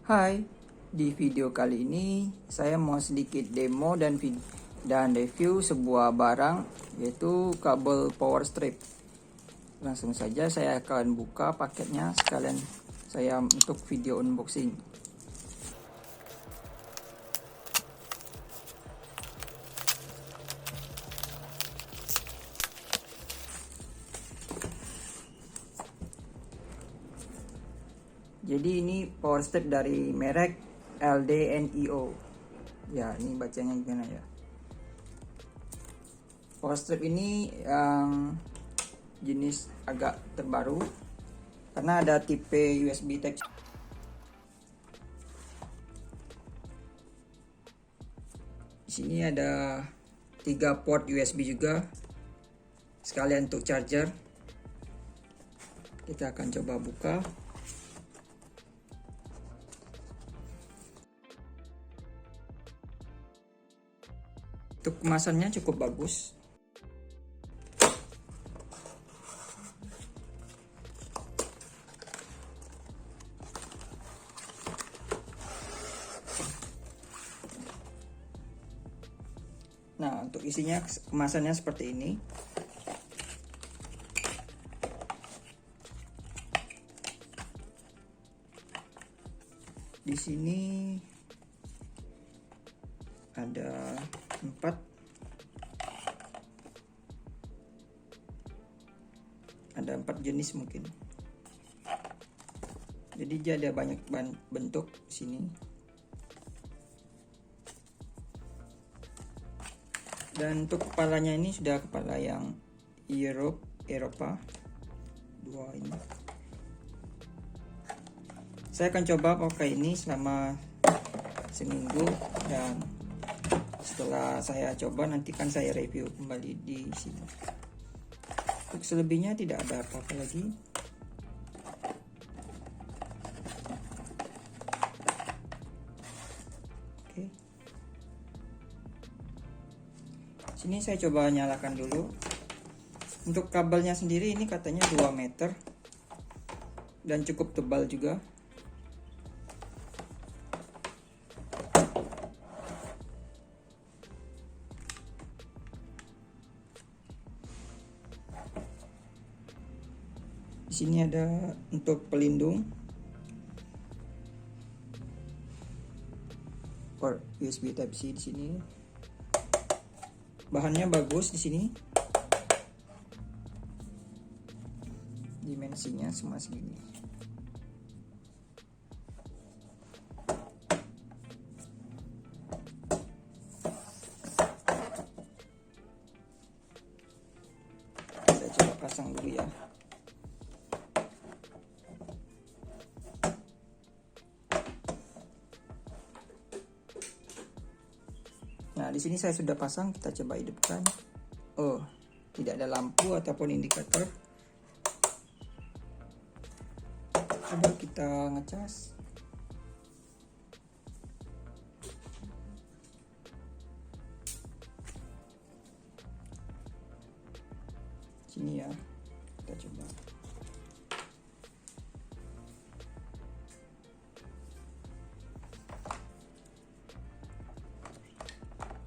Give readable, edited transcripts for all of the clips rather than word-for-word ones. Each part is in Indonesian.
Hai, di video kali ini saya mau sedikit demo dan review sebuah barang, yaitu kabel power strip. Langsung saja saya akan buka paketnya sekalian saya untuk video unboxing. Jadi ini power strip dari merek LDNIO. Ya, ini bacanya gimana ya? Power strip ini yang jenis agak terbaru karena ada tipe USB Type C. Di sini ada 3 port USB juga, sekalian untuk charger. Kita akan coba buka. Untuk kemasannya cukup bagus. Nah, untuk isinya kemasannya seperti ini. Di sini ada 4 jenis mungkin. Jadi dia ada banyak bentuk sini. Dan untuk kepalanya ini sudah kepala yang Eropa 2 ini. Saya akan coba pakai ini selama seminggu, dan setelah saya coba nanti kan saya review kembali di sini. Untuk selebihnya tidak ada apa-apa lagi. Oke. Sini saya coba nyalakan dulu. Untuk kabelnya sendiri ini katanya 2 meter dan cukup tebal juga. Di sini ada untuk pelindung port USB Type C di sini. Bahannya bagus di sini. Dimensinya semua segini. Saya coba pasang dulu ya. Nah, di sini saya sudah pasang, kita coba hidupkan. Oh, tidak ada lampu ataupun indikator. Coba kita ngecas. Sini ya, kita coba.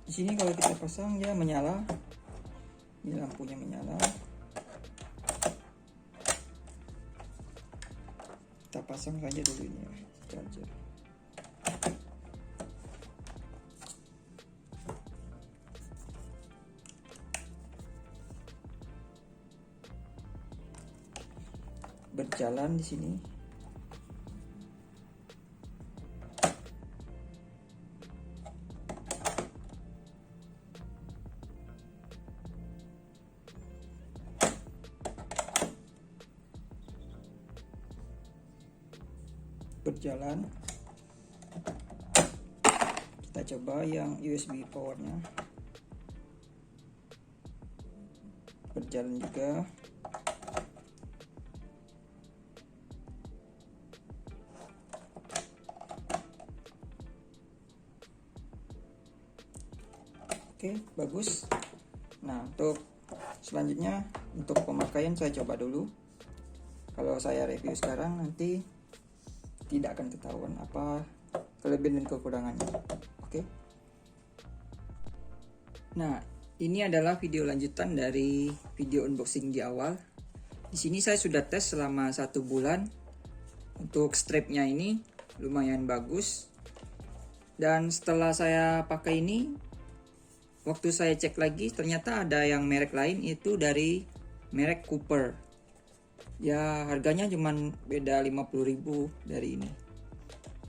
Di sini kalau kita pasang dia menyala. Ini lampunya menyala. Kita pasang saja dulu ini ya, charger. Berjalan di sini. Berjalan. Kita coba yang USB powernya. Berjalan juga. Oke, bagus. Nah, untuk selanjutnya untuk pemakaian saya coba dulu. Kalau saya review sekarang nanti tidak akan ketahuan apa kelebihan dan kekurangannya. Oke. Nah, ini adalah video lanjutan dari video unboxing di awal. Di sini saya sudah tes selama 1 bulan. Untuk strapnya ini lumayan bagus. Dan setelah saya pakai ini, waktu saya cek lagi ternyata ada yang merek lain, itu dari merek Cooper. Ya harganya cuman beda 50.000 dari ini.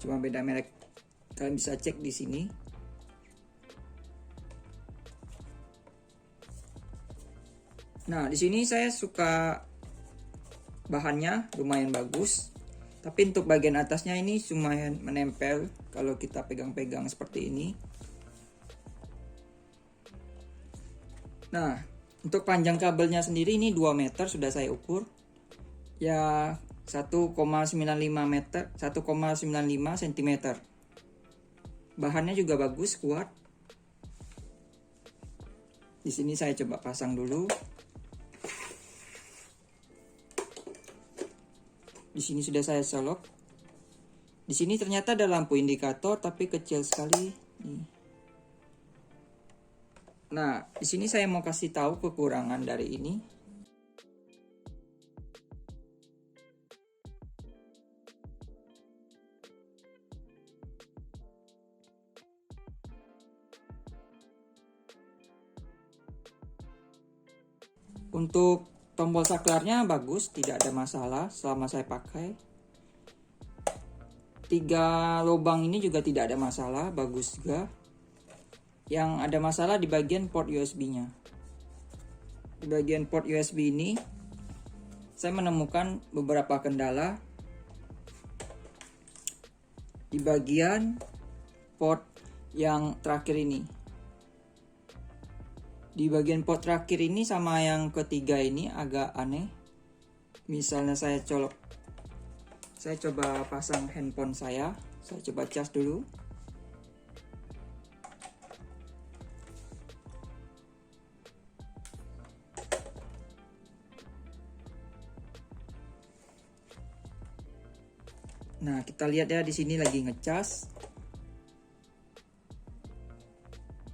Cuma beda merek. Kalian bisa cek di sini. Nah, di sini saya suka bahannya lumayan bagus. Tapi untuk bagian atasnya ini lumayan menempel kalau kita pegang-pegang seperti ini. Nah, untuk panjang kabelnya sendiri ini 2 meter sudah saya ukur. Ya 1,95 meter, 1,95 cm. Bahannya juga bagus, kuat. Di sini saya coba pasang dulu. Di sini sudah saya colok. Di sini ternyata ada lampu indikator tapi kecil sekali. Nih. Nah, di sini saya mau kasih tahu kekurangan dari ini. Untuk tombol saklarnya bagus, tidak ada masalah selama saya pakai. 3 lubang ini juga tidak ada masalah, bagus juga. Yang ada masalah di bagian port USB-nya. Di bagian port USB ini, saya menemukan beberapa kendala. Di bagian port yang terakhir ini. Di bagian port terakhir ini sama yang ketiga ini agak aneh. Misalnya saya colok. Saya coba pasang handphone saya. Saya coba cas dulu. Nah, kita lihat ya di sini lagi ngecas.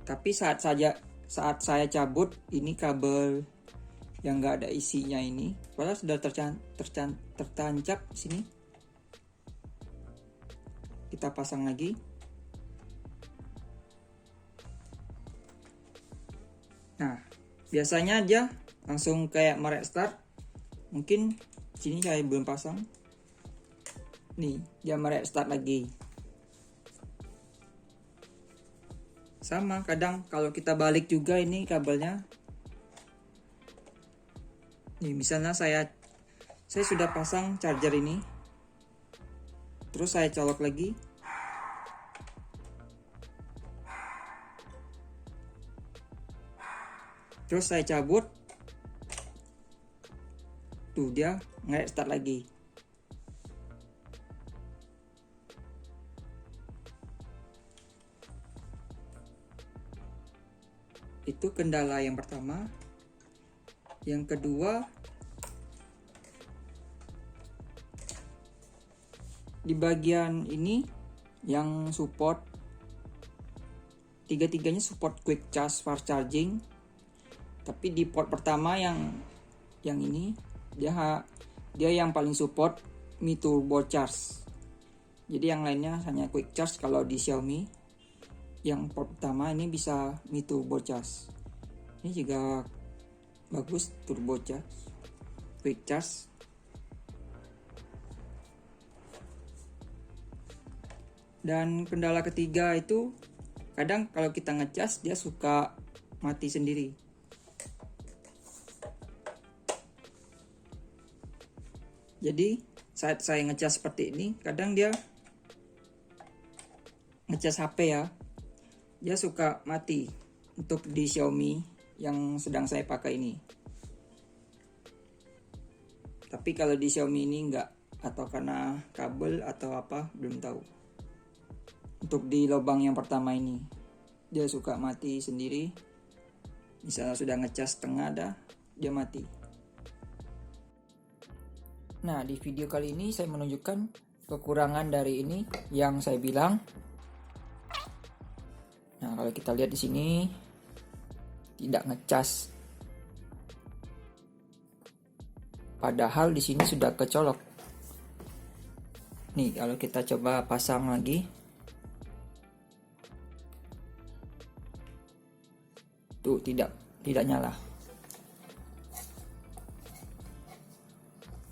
Tapi saat saya cabut ini kabel yang nggak ada isinya ini, padahal sudah tertancap di sini. Kita pasang lagi. Nah, biasanya aja langsung kayak merestart. Mungkin sini saya belum pasang. Nih, dia merestart lagi. Sama, kadang kalau kita balik juga ini kabelnya. Nih, misalnya saya sudah pasang charger ini. Terus saya colok lagi. Terus saya cabut. Tuh, dia nge-start lagi. Itu kendala yang pertama. Yang kedua, di bagian ini yang support, tiga-tiganya support quick charge fast charging. Tapi di port pertama yang ini dia yang paling support Mi Turbo Charge. Jadi yang lainnya hanya quick charge kalau di Xiaomi. Yang port pertama ini bisa Mi Turbo Charge. Ini juga bagus, Turbo Charge, quick charge. Dan kendala ketiga itu kadang kalau kita ngecas dia suka mati sendiri. Jadi saat saya ngecas seperti ini, kadang dia ngecas HP ya, dia suka mati. Untuk di Xiaomi yang sedang saya pakai ini. Tapi kalau di Xiaomi ini enggak, atau karena kabel atau apa, belum tahu. Untuk di lubang yang pertama ini, dia suka mati sendiri. Misalnya sudah ngecas setengah dah, dia mati. Nah, di video kali ini saya menunjukkan kekurangan dari ini yang saya bilang. Nah, kalau kita lihat di sini tidak ngecas. Padahal di sini sudah kecolok. Nih, kalau kita coba pasang lagi. Tuh, tidak nyala.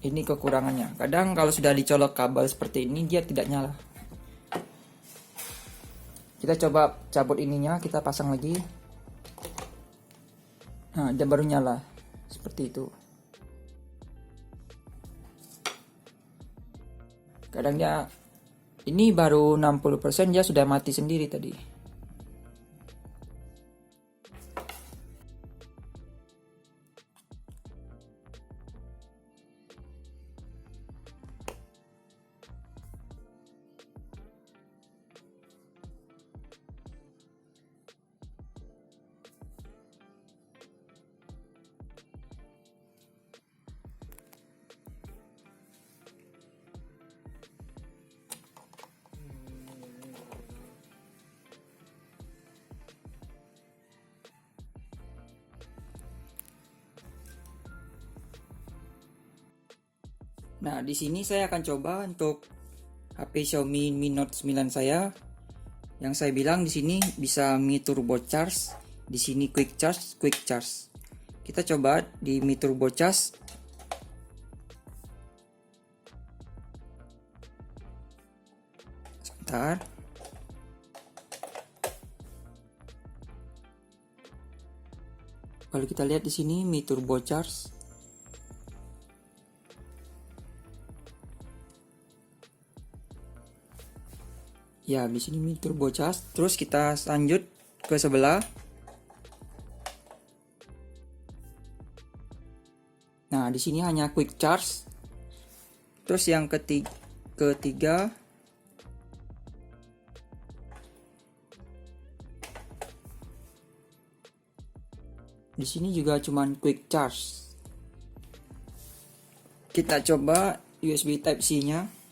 Ini kekurangannya. Kadang kalau sudah dicolok kabel seperti ini dia tidak nyala. Kita coba cabut ininya, kita pasang lagi. Nah, dia baru nyala. Seperti itu. Kadang dia ini baru 60%, dia sudah mati sendiri tadi. Nah, di sini saya akan coba untuk HP Xiaomi Mi Note 9 saya. Yang saya bilang di sini bisa Mi Turbo Charge, di sini Quick Charge. Kita coba di Mi Turbo Charge. Sebentar. Kalau kita lihat di sini Mi Turbo Charge. Ya, di sini Mi Turbo Charge. Terus kita lanjut ke sebelah. Nah, di sini hanya Quick Charge. Terus yang ketiga di sini juga cuman Quick Charge. Kita coba USB Type C-nya.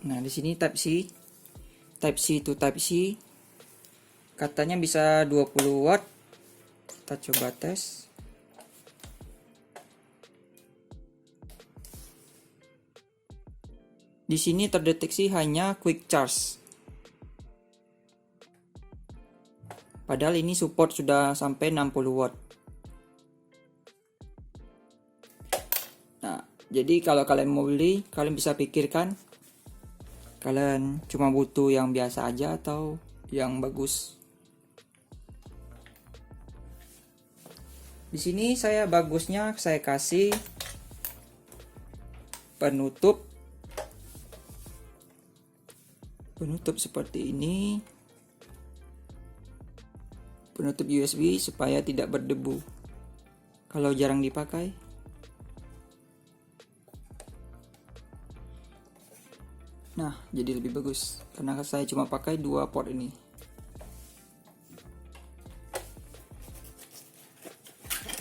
Nah, di sini Type C to Type C. Katanya bisa 20 watt. Kita coba tes. Di sini terdeteksi hanya Quick Charge. Padahal ini support sudah sampai 60 watt. Nah, jadi kalau kalian mau beli, kalian bisa pikirkan kalian cuma butuh yang biasa aja atau yang bagus. Di sini saya bagusnya saya kasih penutup seperti ini. Penutup USB supaya tidak berdebu kalau jarang dipakai. Nah, jadi lebih bagus karena saya cuma pakai 2 port ini.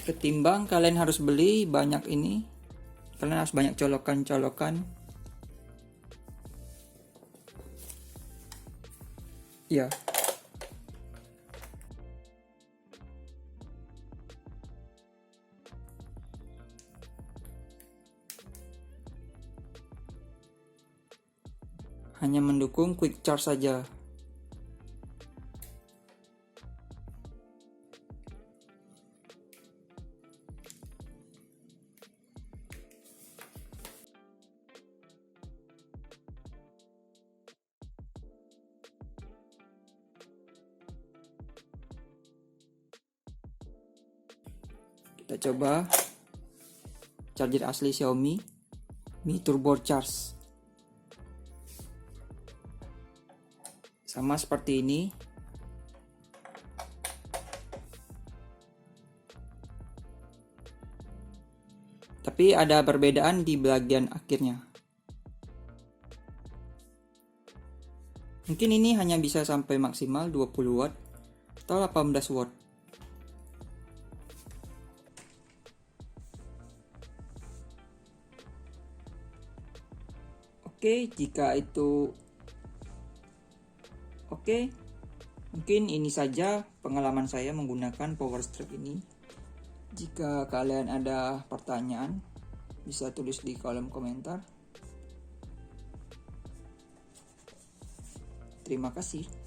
Ketimbang kalian harus beli banyak ini, kalian harus banyak colokan-colokan. Ya. Hanya mendukung Quick Charge saja. Kita coba charger asli Xiaomi Mi Turbo Charge. Sama seperti ini. Tapi ada perbedaan di bagian akhirnya. Mungkin ini hanya bisa sampai maksimal 20 watt atau 18 watt. Oke, jika itu oke, mungkin ini saja pengalaman saya menggunakan power strip ini. Jika kalian ada pertanyaan, bisa tulis di kolom komentar. Terima kasih.